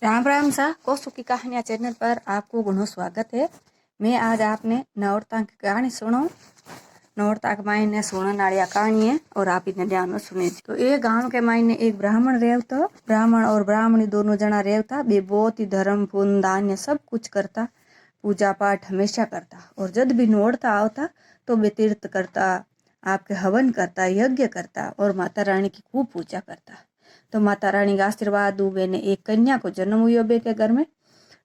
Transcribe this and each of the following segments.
राम राम सा कौसु की कहानियाँ चैनल पर आपको घणो स्वागत है। मैं आज आपने नवरता की कहानी सुनो। नवरता के मायने सुनने वाली कहानी है और आप इन्हें ध्यान में सुने। तो एक गांव के मायने एक ब्राह्मण रहता। ब्राह्मण और ब्राह्मणी दोनों जना रहता। वे बहुत ही धर्म पुण्य दान्य सब कुछ करता, पूजा पाठ हमेशा करता। और जब भी नोड़ता आवता तो वे तीर्थ करता, आपके हवन करता, यज्ञ करता और माता रानी की खूब पूजा करता। तो माता रानी का आशीर्वाद हुए ने एक कन्या को जन्म हुई बे के घर में।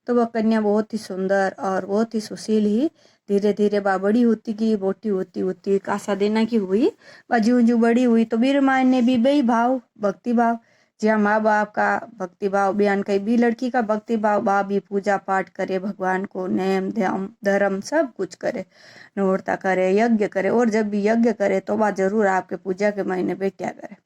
तो वह कन्या बहुत ही सुंदर और बहुत ही सुशील ही धीरे धीरे बा बड़ी होती गई, मोटी होती होती कासा देना की हुई। बा जू जू बड़ी हुई तो बीर माँ ने भी बही भाव भक्ति भाव, जहाँ माँ बाप का भक्ति भाव बयान कई भी लड़की का भक्ति भाव, बा भी पूजा पाठ करे, भगवान को नेम ध्यान धर्म सब कुछ करे, नोरता करे, यज्ञ करे। और जब भी यज्ञ करे तो वह जरूर आपके पूजा के महीने बेटिया करे।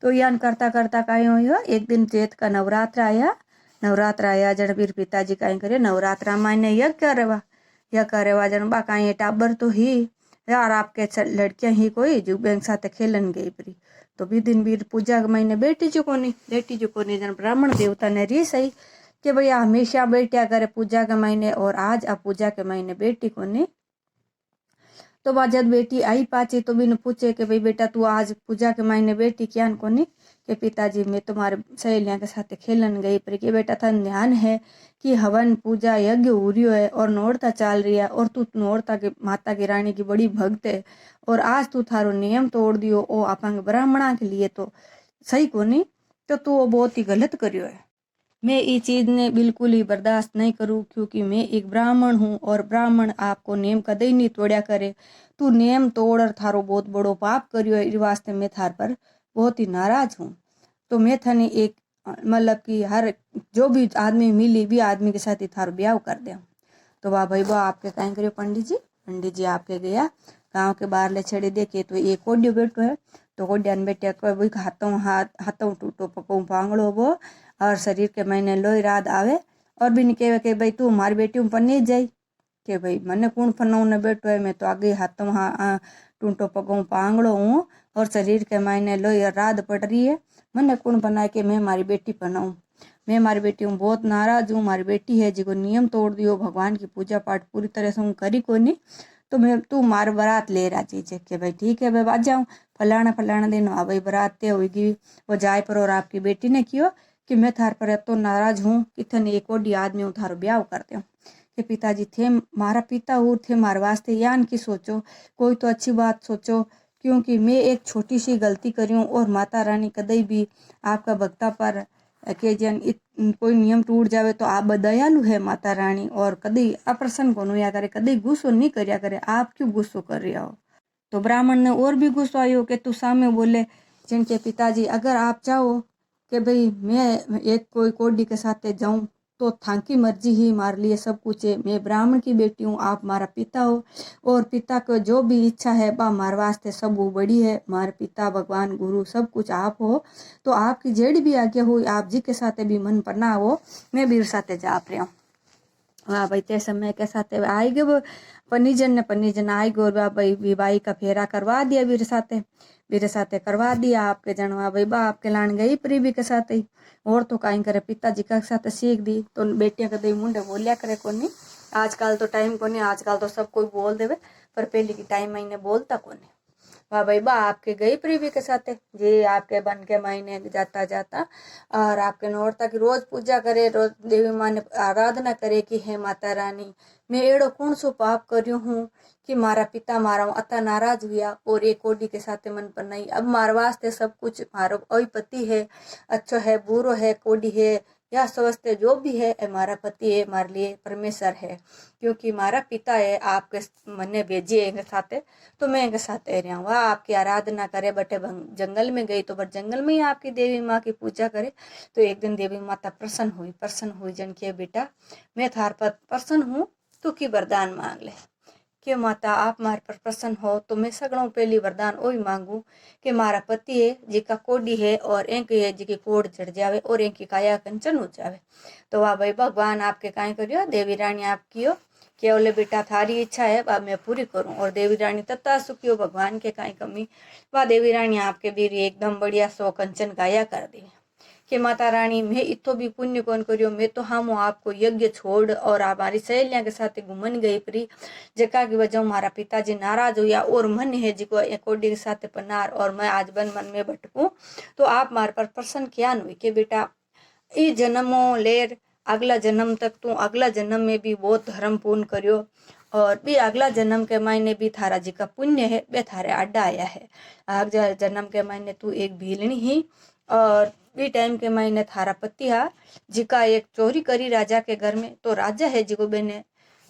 तो यान करता करता कहीं हो एक दिन चेत का नवरात्र आया। नवरात्र आया जन फिर पिताजी कहीं करे नवरात्रा मायने यज्ञ करे जन बा कहीं टाबर तो ही यार आपके लड़कियां ही कोई जो बैंक साथ खेलन गई परी। तो भी दिन भी पूजा के महीने बेटी जो कोनी जन ब्राह्मण देवता ने री सही कि भैया हमेशा बेटिया करे पूजा के महीने और आज आप पूजा के महीने बेटी कोनी। तो वह जब बेटी आई पाची तो बिन पूछे कि भाई बेटा तू आज पूजा के मायने बेटी क्या कोनी कि पिताजी मैं तुम्हारे सहेलियां के साथ खेलन गई पर कि बेटा था ध्यान है कि हवन पूजा यज्ञ हो रही है और नोरता चल रही है और तू नोरता के माता की रानी की बड़ी भक्त है और आज तू थारो नियम तोड़ दियो ओ अपन ब्राह्मणा के लिए तो सही कोनी। तो तू वो बहुत ही गलत करियो है। मैं ये चीज़ ने बिल्कुल ही बर्दाश्त नहीं करूँ क्योंकि मैं एक ब्राह्मण हूँ और ब्राह्मण आपको नेम कदई नहीं तोड़ा करे। तू नेम तोड़ और थारो बहुत बड़ो पाप करियो है, इस वास्ते मैं थार पर बहुत ही नाराज हूँ। तो मैं थाने एक मतलब कि हर जो भी आदमी मिली भी आदमी के साथ ही थारो ब्याह कर दे। तो वाह भाई वाह आपके कहीं करियो पंडित जी आपके गया गाँव के बाहर ले छेड़े देखे तो एक कोडियो बैठो है। तो कोडिया ने बेटे कोई हाथों टूटो पको पांगड़ो वो और शरीर के महीने लोई रात आवे और भी नहीं कहे कि भाई तू हमारी बेटी पर नहीं जाई कि भाई मने कौन फनाऊ ने बैठो है मैं तो आगे हाथों टूटो पगों पांगड़ो हूँ और शरीर के महीने लोई रात पड़ रही है। मने कौन बनाए कि मैं हमारी बेटी बनाऊँ। मैं हमारी बेटी हूँ बहुत नाराज हूँ। हमारी बेटी है जिको नियम तोड़ दियो, भगवान की पूजा पाठ पूरी तरह से हूँ करी को नहीं। तो मैं तू मार बारात ले राजी है कि भाई ठीक है भाई आ जाऊँ फलाना दिन हाँ भाई बरात होगी वो जाए पर और आपकी बेटी ने कियो कि मैं थार पर तो नाराज हूँ कि थन एक ओडी आदमी हूँ थारो ब्याह करते हूँ कि पिताजी थे मारा पिता हूँ थे मारे वास्ते यान की सोचो कोई तो अच्छी बात सोचो क्योंकि मैं एक छोटी सी गलती करी हूँ और माता रानी कदई भी आपका भक्ता पर के जन कोई नियम टूट जावे तो आप दयालु है माता रानी और कदी अप्रसन्न को या करे कदी गुस्सो नहीं करया करे। आप क्यों गुस्सो कर रहे हो। तो ब्राह्मण ने और भी गुस्सा आयो कि तू सामने बोले जिनके पिताजी अगर आप चाहो कि भाई मैं एक कोई कोडी के साथ जाऊं तो थांकी मर्जी ही मार लिए सब कुछ है। मैं ब्राह्मण की बेटी हूँ, आप मारा पिता हो और पिता को जो भी इच्छा है बा मार वास्ते सब वो बड़ी है। मारे पिता भगवान गुरु सब कुछ आप हो तो आपकी जेड़ी भी आज्ञा हो आप जी के साथ भी मन पर ना हो मैं भी साथ जा रहा हूँ। हाँ भाई ते समय के साथ आई गए पनीजन आई गो भाई विवाही का फेरा करवा दिया वीर साथे करवा दिया आपके जनवा भाई बा आपके लान गई प्रीवी के साथ ही और तो कहीं करे पिताजी के साथ सीख दी। तो बेटियां कदे मुंडे बोलिया करे कोनी आजकल तो टाइम कोनी आजकल तो सब कोई बोल देवे पर पहले की टाइम महीने बोलता कोनी। वाह भाई बा आपके गई प्रीवी के साथ जी आपके बन के महीने जाता जाता और आपके नौरता की रोज पूजा करे रोज देवी माँ ने आराधना करे कि हे माता रानी मैं एड़ो कौन सो पाप करियो हूँ कि मारा पिता मारा अता नाराज हुआ और एक कोडी के साथ मन पर नहीं। अब मार वास्ते सब कुछ मारो ओई पति है अच्छो है बुरो है कोडी है या समझते जो भी है हमारा पति है हमारे लिए परमेश्वर है क्योंकि हमारा पिता है आपके मने भेजिए एक साथ तो मैं एक साथ रहा हूँ। वह आपकी आराधना करे बटे जंगल में गई तो बट जंगल में ही आपकी देवी माँ की पूजा करे। तो एक दिन देवी माता प्रसन्न हुई जन के बेटा मैं थार पर प्रसन्न हूँ तू की वरदान मांग ले कि माता आप मारे पर प्रसन्न हो तो मैं सगड़ों पहली वरदान वही मांगू कि मारा पति है जिका कोडी है और एक है जिकी कोड चढ़ जावे और एक की काया कंचन हो जावे। तो वाह भाई भगवान आपके काई करियो देवी रानी आपकी हो केवल बेटा थारी इच्छा है वह मैं पूरी करूं और देवी रानी तत्ता सुखियो भगवान के काई कमी वह देवी रानी आपके वीर एकदम बढ़िया सो कंचन गाया कर दी कि माता रानी मैं इतो भी पुण्य कौन करियो, मैं तो हम आपको यज्ञ छोड़ और हमारी सहेलियां के साथ घूमन गई परी, जका की वजह हमारा पिताजी नाराज हुआ और मन है जिको कोडी के साथ पनार और मैं आज बन मन में भटकूं, तो आप मारे पर प्रसन्न क्या हुई कि बेटा ई जन्मों लेर अगला जन्म तक तू अगला जन्म में भी बहुत धर्म पूर्ण करियो और भी अगला जन्म के मायने भी थारा जी का पुण्य है बे थारे अड्डा आया है। अगला जन्म के मायने तू एक भीलनी ही और भी टाइम के मायने थारा पति हा जिका एक चोरी करी राजा के घर में, तो राजा है जिको बेने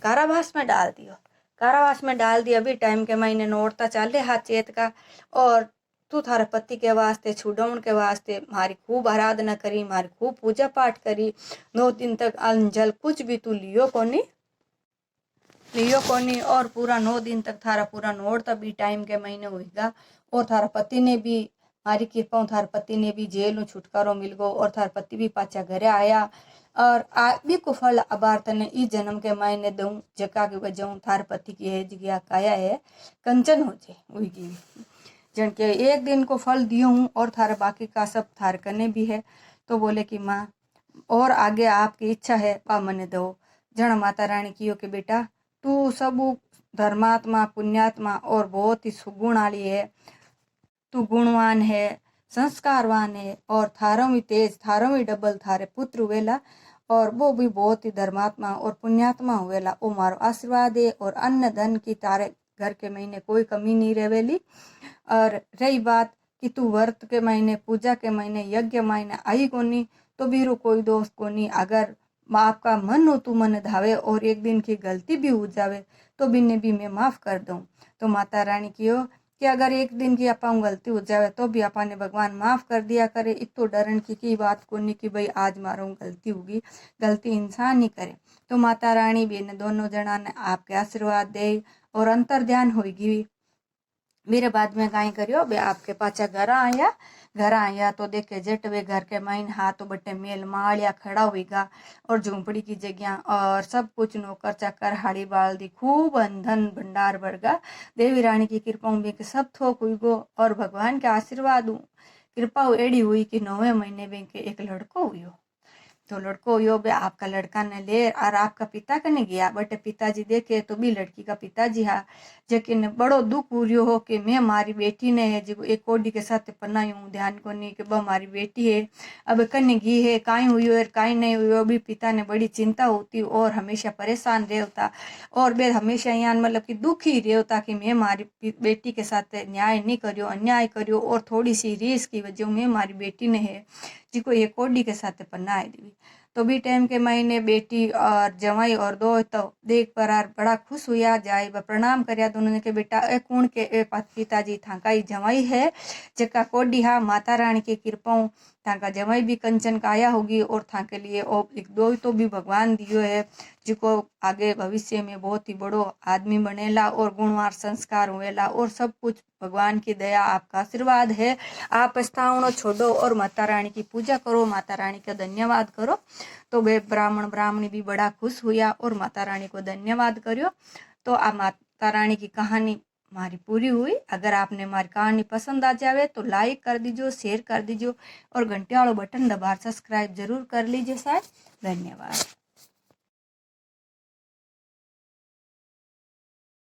कारावास में डाल दियो, कारावास में डाल दिया। अभी टाइम के मायने नोड़ता चाले हाथ चेत का और तू थारे पति के वास्ते छुड़ाउण के वास्ते मारी खूब आराधना करी, मारी खूब पूजा पाठ करी, 9 दिन तक अंजल कुछ भी तू लियो कोनी और पूरा 9 दिन तक थारा पूरा नोड़ता भी टाइम के महीने होगा। और थारा पति ने भी मारी कृपा थार पति ने भी जेल में छुटकारो मिल गो और थार पति भी पाचा घरे आया और भी को फल अबार तने ई जन्म के मायने दूं जका के वजह थार पति की है जिया काया है कंचन हो जे उगी जन के एक दिन को फल दियो हूँ और थारे बाकी का सब थार कने भी है। तो बोले कि माँ और आगे आपकी इच्छा है पा मने दो। जन माता रानी कियो कि बेटा तू सब धर्मात्मा पुण्यात्मा और बहुत ही सुगुण वाली है, तू गुणवान है संस्कारवान है और थारों में तेज थारों में डबल थारे पुत्र हुएला और वो भी बहुत ही धर्मात्मा और पुण्यात्मा हुएला। ओ मारो आशीर्वाद है और अन्न धन की तारे घर के महीने कोई कमी नहीं रहेली। और रही बात कि तू व्रत के महीने पूजा के महीने यज्ञ महीने आई कोनी तो बीरो कोई दोस्त कोनी, अगर बाप का मन हो तू मन धावे और एक दिन की गलती भी हो जावे तो बिन्ने भी मैं माफ कर दूं। तो माता रानी कियो कि अगर एक दिन की अपन गलती हो जावे तो भी अपन ने भगवान माफ कर दिया करे, इतो डरन की बात को नहीं कि भाई आज मारो गलती होगी, गलती इंसान ही करे। तो माता रानी भी ने दोनों जना ने आपके आशीर्वाद दे और अंतर ध्यान होगी। मेरे बाद में काई करियो बे आपके पाचा घर आया तो देखे जट वे घर के माइन हाथ बटे मेल मालिया खड़ा हुईगा और झोंपड़ी की जगह और सब कुछ नौकर चाकर हाड़ी बाल दी खूब धन भंडार भरगा। देवी रानी की कृपा में के सब थोक हुई गो और भगवान के आशीर्वाद कृपा एड़ी हुई कि 9वें महीने में के एक लड़को हुई। तो लड़को यो बे आपका लड़का ने ले और आपका पिता कने गया बटे पिताजी देखे तो भी लड़की का पिताजी हा जकिन बड़ो दुख हुरियो हो कि मैं मारी बेटी ने है जो एक कोडी के साथ पनायूं ध्यान को नहीं कि बा मारी बेटी है अब कने घी है काई हुई और काई नहीं हुई। अभी पिता ने बड़ी चिंता होती और हमेशा परेशान रहता और बे हमेशा यहाँ मतलब कि दुखी रहता कि मैं मारी बेटी के साथ न्याय नहीं करियो अन्याय करियो और थोड़ी सी रीस की वजह में मारी बेटी ने है जिको ये कोडी के साथ पन्ना दी। तो भी टाइम के महीने बेटी और जवाई और दो तो देख पर बड़ा खुश हुआ जाए प्रणाम करया दोनों ने के बेटा ए कौन के पिताजी थाका ही जवाई है जका कोडी हा माता रानी की कृपा थाका जवाई भी कंचन काया होगी और थाके लिए दो तो भी भगवान दियो है जिको आगे भविष्य में बहुत ही बड़ो आदमी बनेला और गुणवार संस्कार हुएला और सब कुछ भगवान की दया आपका आशीर्वाद है। आप पछतावनो छोड़ो और माता रानी की पूजा करो, माता रानी का धन्यवाद करो। तो वे ब्राह्मण ब्राह्मणी भी बड़ा खुश हुआ और माता रानी को धन्यवाद करो। तो आ माता रानी की कहानी हमारी पूरी हुई। अगर आपने हमारी कहानी पसंद आ जावे तो लाइक कर दीजिए, शेयर कर दीजिए और घंटे वाला बटन दबा सब्सक्राइब जरूर कर लीजिए। साहब धन्यवाद।